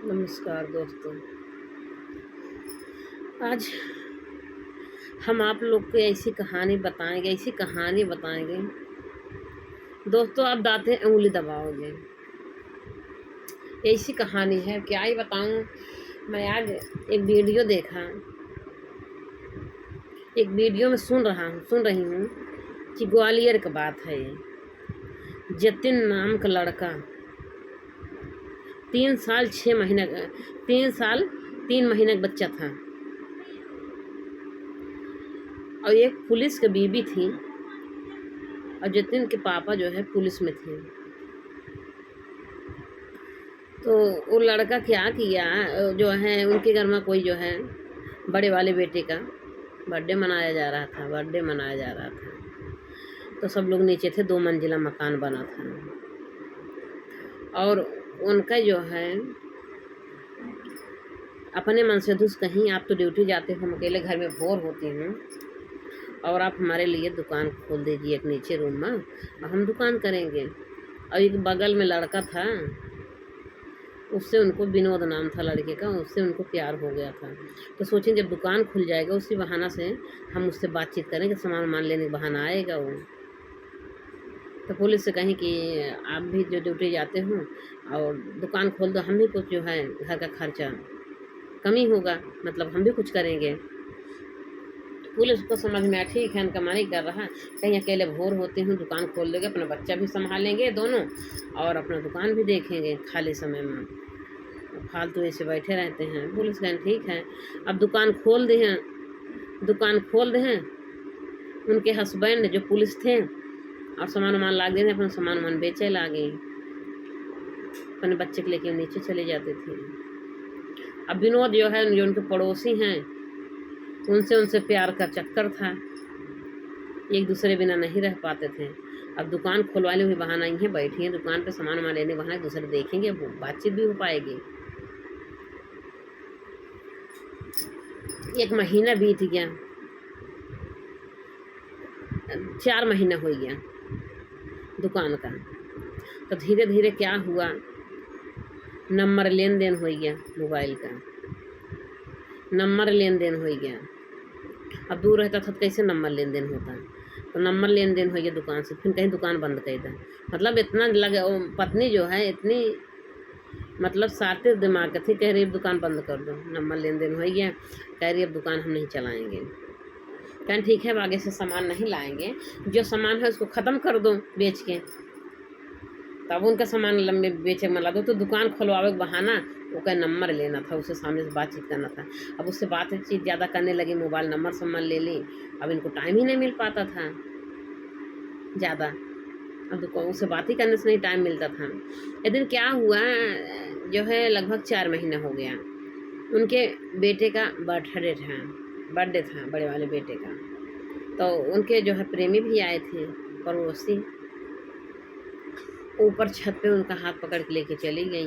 नमस्कार दोस्तों। आज हम आप लोग को ऐसी कहानी बताएंगे दोस्तों, आप दांते उंगली दबाओगे। ऐसी कहानी है, क्या ही बताऊं। मैं आज एक वीडियो देखा, एक वीडियो में सुन रही हूँ कि ग्वालियर की बात है। ये जतिन नाम का लड़का 3 साल 3 महीने का बच्चा था, और एक पुलिस की बीवी थी, और जतिन के पापा जो है पुलिस में थे। तो वो लड़का क्या किया, जो है उनके घर में कोई जो है बड़े वाले बेटे का बर्थडे मनाया जा रहा था। तो सब लोग नीचे थे, 2 मंजिला मकान बना था, और उनका जो है अपने मन से धुस कहीं, आप तो ड्यूटी जाते हो, हम अकेले घर में बोर होती हूँ, और आप हमारे लिए दुकान खोल दीजिए एक नीचे रूम में, और हम दुकान करेंगे। और एक बगल में लड़का था, उससे उनको विनोद नाम था लड़के का, उससे उनको प्यार हो गया था। तो सोचें जब दुकान खुल जाएगा उसी बहाना से हम उससे बातचीत करेंगे, सामान लेने का बहाना आएगा वो। तो पुलिस से कहीं कि आप भी जो ड्यूटी जाते हो और दुकान खोल दो, हम भी कुछ जो है घर का खर्चा कमी होगा, मतलब हम भी कुछ करेंगे। पुलिस को समझ में आया, ठीक है, इनका मन ही कर रहा, कहीं अकेले बोर होते हूँ, दुकान खोल देंगे, अपना बच्चा भी संभालेंगे दोनों, और अपना दुकान भी देखेंगे खाली समय में, फालतू ऐसे बैठे रहते हैं। पुलिस कहें ठीक है, अब दुकान खोल दे हैं। उनके हस्बैंड जो पुलिस थे और सामान ला दे, अपना सामान बेचे ला गए, अपने बच्चे को लेके नीचे चले जाते थे। अब विनोद जो है, जो उनके पड़ोसी हैं, उनसे प्यार का चक्कर था, एक दूसरे बिना नहीं रह पाते थे। अब दुकान खुलवाने हुई बहाना ही बैठी हैं दुकान पे, सामान लेने बहाना, एक दूसरे देखेंगे, बातचीत भी हो पाएगी। 1 महीना बीत गया, 4 महीना हो गया दुकान का। तो धीरे धीरे क्या हुआ, नंबर लेन देन हो गया, मोबाइल का नंबर लेन देन हो गया। अब दूर रहता था तो कैसे नंबर लेन देन होता, तो नंबर लेन देन हो गया दुकान से। फिर कहीं दुकान बंद कर दा, मतलब इतना लगे। पत्नी जो है इतनी मतलब शातिर दिमाग का थी, कह रही अब दुकान बंद कर दो, नंबर लेन देन हो गया, कह रही अब दुकान हम नहीं चलाएंगे। कहें ठीक है, अब आगे से सामान नहीं लाएंगे, जो सामान है उसको ख़त्म कर दो बेच के, तब उनका सामान लंबे बेचे में ला दो। तो दुकान खुलवावे के बहाना वो का नंबर लेना था, उससे सामने से बातचीत करना था। अब उससे बातचीत ज़्यादा करने लगी, मोबाइल नंबर सामान ले ली, अब इनको टाइम ही नहीं मिल पाता था ज़्यादा, अब दुकान उससे बात ही करने से नहीं टाइम मिलता था। एक दिन क्या हुआ, जो है लगभग 4 महीना हो गया, उनके बेटे का बर्थडे था बड़े वाले बेटे का। तो उनके जो है प्रेमी भी आए थे, पड़ोसी, ऊपर छत पे उनका हाथ पकड़ के लेके चली गई।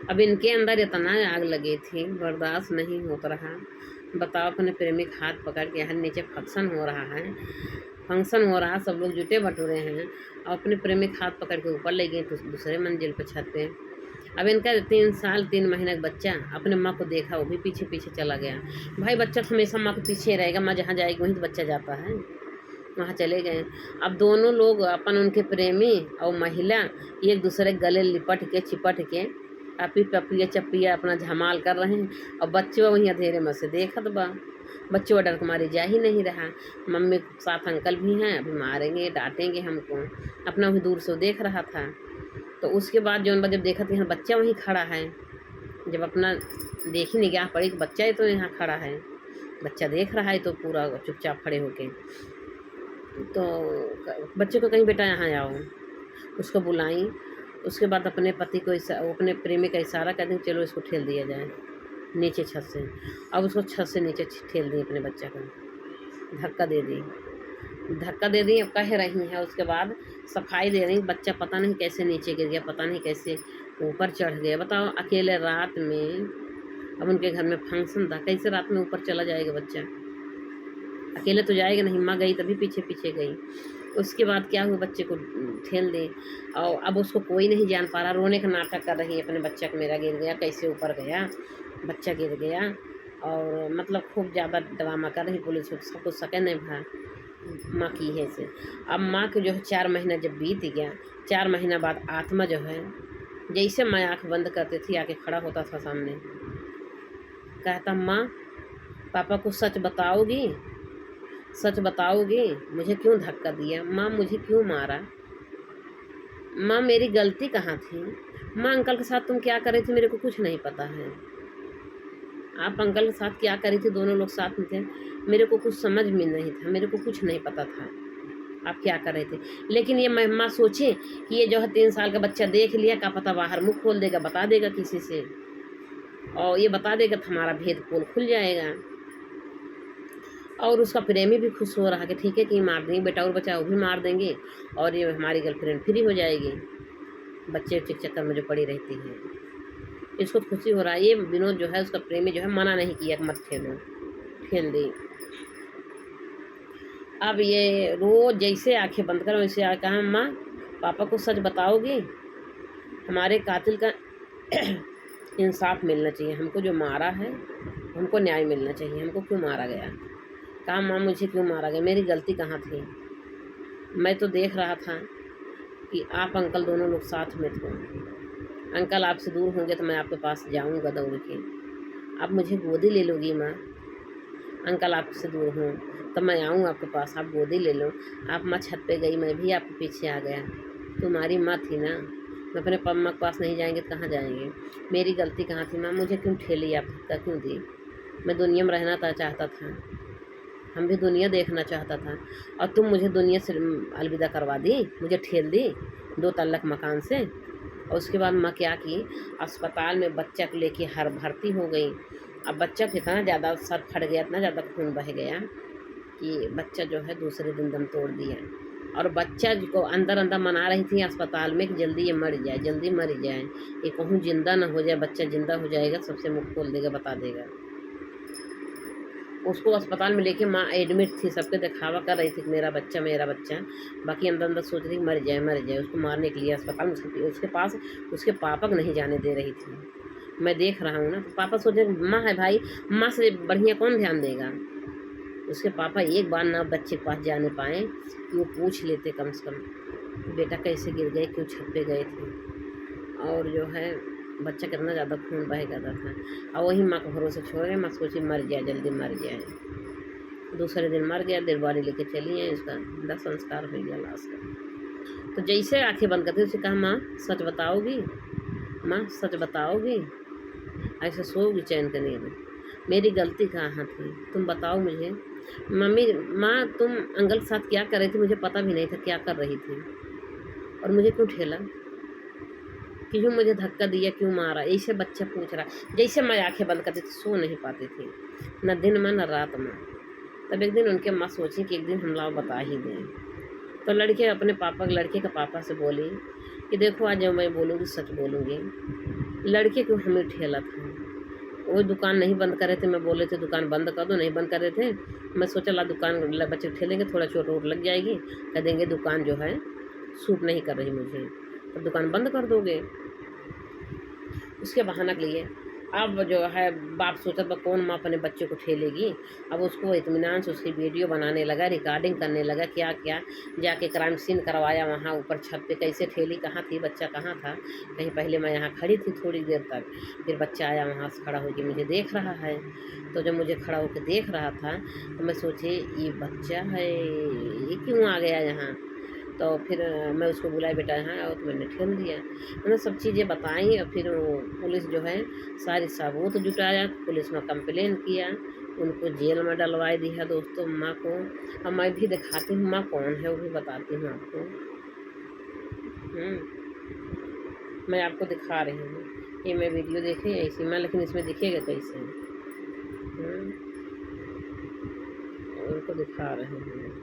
अब इनके अंदर इतना आग लगी थी, बर्दाश्त नहीं होता रहा। बताओ, अपने प्रेमी का हाथ पकड़ के, यहाँ नीचे फंक्शन हो रहा, सब लोग जुटे बटोरे हैं, और अपने प्रेमी का हाथ पकड़ के ऊपर ले गई तो दूसरे मंजिल पर छत पे। अब इनका 3 साल 3 महीने का बच्चा अपने माँ को देखा, वो भी पीछे पीछे चला गया। भाई बच्चा तो हमेशा माँ के पीछे रहेगा, माँ जहाँ जाएगी वहीं तो बच्चा जाता है, वहाँ चले गए। अब दोनों लोग अपन, उनके प्रेमी और महिला, एक दूसरे गले लिपट के चिपट के अपी पपिया चपिया अपना झमाल कर रहे हैं, और बच्चे वहीं अंधेरे में से देखत बा। बच्चों डर के मारे जा ही नहीं रहा। मम्मी के साथ अंकल भी हैं, अभी मारेंगे डांटेंगे हमको, अपना वहीं दूर से देख रहा था। तो उसके बाद जब देखा तो यहाँ बच्चा वहीं खड़ा है, जब अपना देख ही निगाह पड़ी कि बच्चा ही तो यहाँ खड़ा है, बच्चा देख रहा है, तो पूरा चुपचाप खड़े होके, तो बच्चे को कहीं बेटा यहाँ आओ, उसको बुलाई। उसके बाद अपने पति को अपने प्रेमी का इशारा कर दी, चलो इसको ठेल दिया जाए नीचे छत से। अब उसको छत से नीचे ठेल दी, अपने बच्चा का धक्का दे दी। अब कह रही है, उसके बाद सफाई दे रही, बच्चा पता नहीं कैसे नीचे गिर गया, पता नहीं कैसे ऊपर चढ़ गया। बताओ, अकेले रात में, अब उनके घर में फंक्शन था, कैसे रात में ऊपर चला जाएगा बच्चा, अकेले तो जाएगा नहीं, माँ गई तभी पीछे पीछे गई। उसके बाद क्या हुआ, बच्चे को ठेल दी और अब उसको कोई नहीं जान पा रहा, रोने का नाटक कर रही है अपने बच्चा को, मेरा गिर गया, कैसे ऊपर गया, बच्चा गिर गया, और मतलब खूब ज़्यादा ड्रामा कर रही पुलिस को, सब कुछ सके नहीं भा माँ की है से। अब माँ को जो है 4 महीना जब बीत गया, 4 महीना बाद आत्मा जो है, जैसे मैं आँख बंद करती थी आके खड़ा होता था सामने, कहता माँ पापा को सच बताओगी, सच बताओगी, मुझे क्यों धक्का दिया, माँ मुझे क्यों मारा, माँ मेरी गलती कहाँ थी, माँ अंकल के साथ तुम क्या कर रही थी मेरे को कुछ नहीं पता है, आप अंकल के साथ क्या करी थी, दोनों लोग साथ में थे, मेरे को कुछ समझ में नहीं था, मेरे को कुछ नहीं पता था आप क्या कर रहे थे। लेकिन ये माँ सोचे कि ये जो है 3 साल का बच्चा देख लिया, क्या पता बाहर मुँह खोल देगा, बता देगा किसी से, और ये बता देगा तो हमारा भेद पोल खुल जाएगा। और उसका प्रेमी भी खुश हो रहा कि ठीक है कि मार देंगे बेटा और बच्चा, वो भी मार देंगे और ये हमारी गर्लफ्रेंड फ्री हो जाएगी, बच्चे के चक्कर में जो पड़ी रहती है, इसको खुशी हो रहा है। ये विनोद जो है उसका प्रेमी जो है मना नहीं किया कि मत खेलो, खेल दी। अब ये रोज जैसे आंखें बंद करो वैसे आ कहा माँ पापा को सच बताओगी, हमारे कातिल का इंसाफ मिलना चाहिए, हमको जो मारा है हमको न्याय मिलना चाहिए, हमको क्यों मारा गया, कहा माँ मुझे क्यों मारा गया, मेरी गलती कहाँ थी, मैं तो देख रहा था कि आप अंकल दोनों लोग साथ में थे, अंकल आपसे दूर होंगे तो मैं आपके पास जाऊंगा दौड़ के, आप मुझे गोदी ले लोगी माँ, अंकल आपसे दूर हूँ तो मैं आऊँ आपके पास, आप गोदी ले लो, आप माँ छत पे गई, मैं भी आपके पीछे आ गया, तुम्हारी माँ थी ना, मैं अपने पम्मा के पास नहीं जाएंगे तो कहाँ जाएंगे, मेरी गलती कहाँ थी माँ, मुझे क्यों ठेली, आप धक्का क्यों दी, मैं दुनिया में रहना चाहता था, हम भी दुनिया देखना चाहता था, और तुम मुझे दुनिया से अलविदा करवा दी, मुझे ठेल दी 2 तल्लक मकान से। और उसके बाद माँ क्या की, अस्पताल में बच्चा को लेके हर भर्ती हो गई। अब बच्चा को इतना ज़्यादा सर फट गया, इतना ज़्यादा खून बह गया कि बच्चा जो है दूसरे दिन दम तोड़ दिया, और बच्चा को अंदर अंदर मना रही थी अस्पताल में कि जल्दी ये मर जाए, जल्दी मर जाए, ये कहूँ जिंदा ना हो जाए, बच्चा जिंदा हो जाएगा सबसे मुँह खोल देगा, बता देगा। उसको अस्पताल में लेके माँ एडमिट थी, सबके दिखावा कर रही थी कि मेरा बच्चा मेरा बच्चा, बाकी अंदर अंदर सोच रही मर जाए मर जाए, उसको मारने के लिए अस्पताल में उसके पास उसके पापा को नहीं जाने दे रही थी, मैं देख रहा हूँ ना, तो पापा सोचे माँ है भाई, माँ से बढ़िया कौन ध्यान देगा, उसके पापा एक बार ना बच्चे के पास जाने पाए कि वो पूछ लेते कम से कम बेटा कैसे गिर गए, क्यों छत पे गए थे, और जो है बच्चा कितना ज़्यादा खून बह जाता था, और वही माँ को भरोसे छोड़ गए, माँ सोची मर जाए जल्दी मर जाए, दूसरे दिन मर गया, दिलवारी लेके चली है, इसका दाह संस्कार हो गया लाश का। तो जैसे आंखें बंद करती उसे कहा माँ सच बताओगी, माँ सच बताओगी, ऐसे सोओगी चैन का नींद, मेरी गलती कहाँ थी तुम बताओ मुझे, मम्मी माँ तुम अंकल के साथ क्या कर रही थी, मुझे पता भी नहीं था क्या कर रही थी, और मुझे क्यों ठेला, क्यों मुझे धक्का दिया, क्यों मारा, ऐसे बच्चा पूछ रहा। जैसे मैं आंखें बंद करती थी सो नहीं पाती थी, न दिन में न रात में। तब एक दिन उनके माँ सोची कि एक दिन हम लोग बता ही दें, तो लड़के अपने पापा लड़के का पापा से बोली कि देखो आज जब मैं बोलूँगी सच बोलूँगी, लड़के को हमें ठेला था, वो दुकान नहीं बंद कर रहे थे, मैं बोले थे दुकान बंद कर दो, नहीं बंद कर रहे थे, मैं सोचा ला दुकान बच्चे ठेलेंगे, थोड़ा चोट वोट लग जाएगी, कह देंगे दुकान जो है सूट नहीं कर रही मुझे, तो दुकान बंद कर दोगे, उसके बहाना के लिए। अब जो है बाप सोचा तो कौन माँ अपने बच्चे को ठेलेगी, अब उसको इत्मीनान से उसकी वीडियो बनाने लगा, रिकॉर्डिंग करने लगा, क्या क्या जाके क्राइम सीन करवाया वहाँ ऊपर छत पे, कैसे ठेली, कहाँ थी बच्चा, कहाँ था, कहीं पहले मैं यहाँ खड़ी थी थोड़ी देर तक, फिर बच्चा आया वहाँ से खड़ा होकर मुझे देख रहा है, तो जब मुझे खड़ा होकर देख रहा था तो मैं सोची ये बच्चा है, ये क्यों आ गया यहाँ, तो फिर मैं उसको बुलाया बेटा यहाँ आओ, तो मैंने ठेल दिया, मैंने सब चीज़ें बताई, और फिर वो पुलिस जो है सारी सबूत जुटाया, पुलिस में कंप्लेन किया, उनको जेल में डलवाई दिया दोस्तों माँ को। अब मैं भी दिखाती हूँ माँ कौन है, वो भी बताती हूँ आपको। मैं आपको दिखा रही हूँ, ये मैं वीडियो देखे ऐसी माँ, लेकिन इसमें दिखेगा कैसे, उनको दिखा रहे हैं।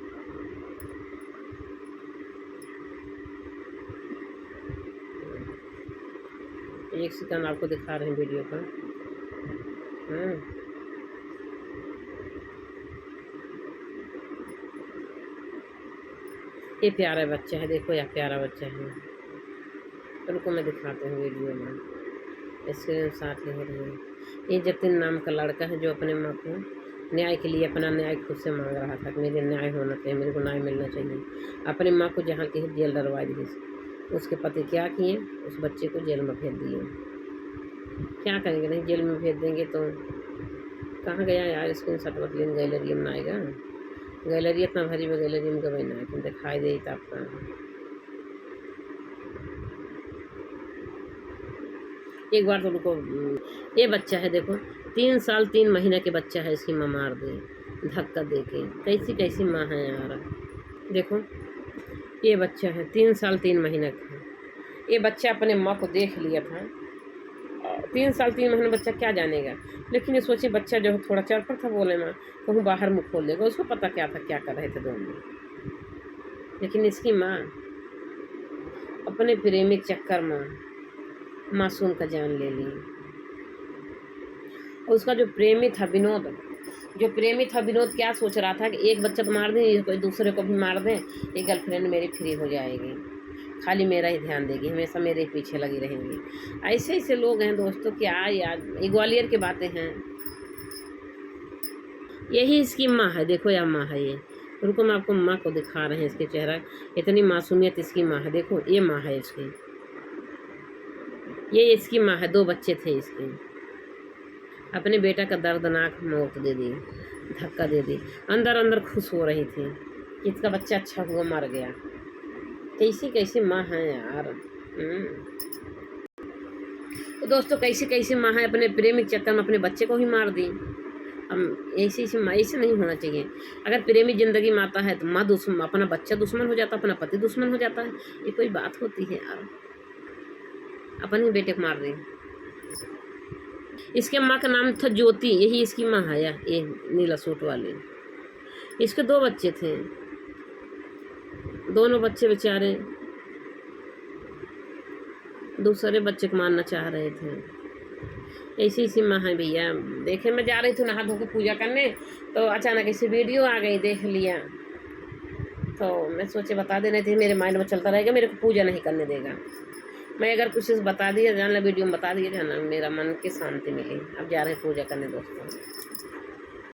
एक सेकंड आपको दिखा रहे हैं वीडियो का। ये प्यारा बच्चा है, देखो यह प्यारा बच्चा है। रुको मैं दिखाते हूँ वीडियो में, स्क्रीन शॉट ले रही है। ये जतिन नाम का लड़का है जो अपने माँ को न्याय के लिए अपना न्याय खुद से मांग रहा था कि मेरे न्याय होना चाहिए, मेरे को न्याय मिलना चाहिए। अपनी माँ को जहाँ की जेल डरवा दी। उसके पति क्या किए, उस बच्चे को जेल में भेज दिए। क्या करेंगे, नहीं जेल में भेज देंगे तो कहाँ गया यार, स्क्रीन शॉट बदलिन गैलरी में आएगा। गैलरी इतना भरी में गैलरी में गए ना तुम दिखाई दे आपका। एक बार तो रुको, ये बच्चा है देखो, 3 साल 3 महीने के बच्चा है, इसकी माँ मार दे धक्का दे के। कैसी कैसी माँ है यार। देखो ये बच्चा है 3 साल 3 महीने का। ये बच्चा अपने माँ को देख लिया था। 3 साल 3 महीने बच्चा क्या जानेगा, लेकिन ये सोचे बच्चा जो थोड़ा चरपट था बोले में, कहूँ बाहर मुँह खोल देगा। उसको पता क्या था क्या कर रहे थे दोनों। लेकिन इसकी माँ अपने प्रेमिक चक्कर में मासूम का जान ले ली। और उसका जो प्रेमी था विनोद, क्या सोच रहा था कि एक बच्चा तो मार दें, कोई दूसरे को भी मार दें, ये गर्लफ्रेंड मेरी फ्री हो जाएगी, खाली मेरा ही ध्यान देगी, हमेशा मेरे ही पीछे लगी रहेंगी। ऐसे ऐसे लोग हैं दोस्तों, क्या यार ये ग्वालियर की बातें हैं। यही इसकी माँ है, देखो यार माँ है ये। रुको मैं आपको माँ को दिखा रहे हैं, इसके चेहरा इतनी मासूमियत इसकी माँ है। देखो ये माँ है इसकी, ये इसकी माँ है। 2 बच्चे थे इसके, अपने बेटा का दर्दनाक मौत दे दी, धक्का दे दी। अंदर अंदर खुश हो रही थी कि इसका बच्चा अच्छा हुआ मर गया। कैसी कैसी माँ है यार। तो दोस्तों कैसी कैसी माँ है, अपने प्रेमिक चक्कर में अपने बच्चे को ही मार दी। हम ऐसी माँ, ऐसे नहीं होना चाहिए। अगर प्रेमी जिंदगी में आता है तो माँ दुश्मन, अपना बच्चा दुश्मन हो जाता है, अपना पति दुश्मन हो जाता है। ये कोई बात होती है यार। अपन ही बेटे को मार दी। इसके माँ का नाम था ज्योति, यही इसकी माँ है यार, ये नीला सूट वाली। इसके 2 बच्चे थे, दोनों बच्चे बेचारे दूसरे बच्चे को मारना चाह रहे थे। ऐसी ऐसी माँ है भैया। देखे मैं जा रही थी नहा धो के पूजा करने, तो अचानक ऐसी वीडियो आ गई, देख लिया तो मैं सोचे बता देने थे। मेरे माइंड में चलता रहेगा, मेरे को पूजा नहीं करने देगा। मैं अगर कुछ बता दिया जाना, वीडियो में बता दिया जाना, मेरा मन की शांति मिली। अब जा रहे हैं पूजा करने दोस्तों।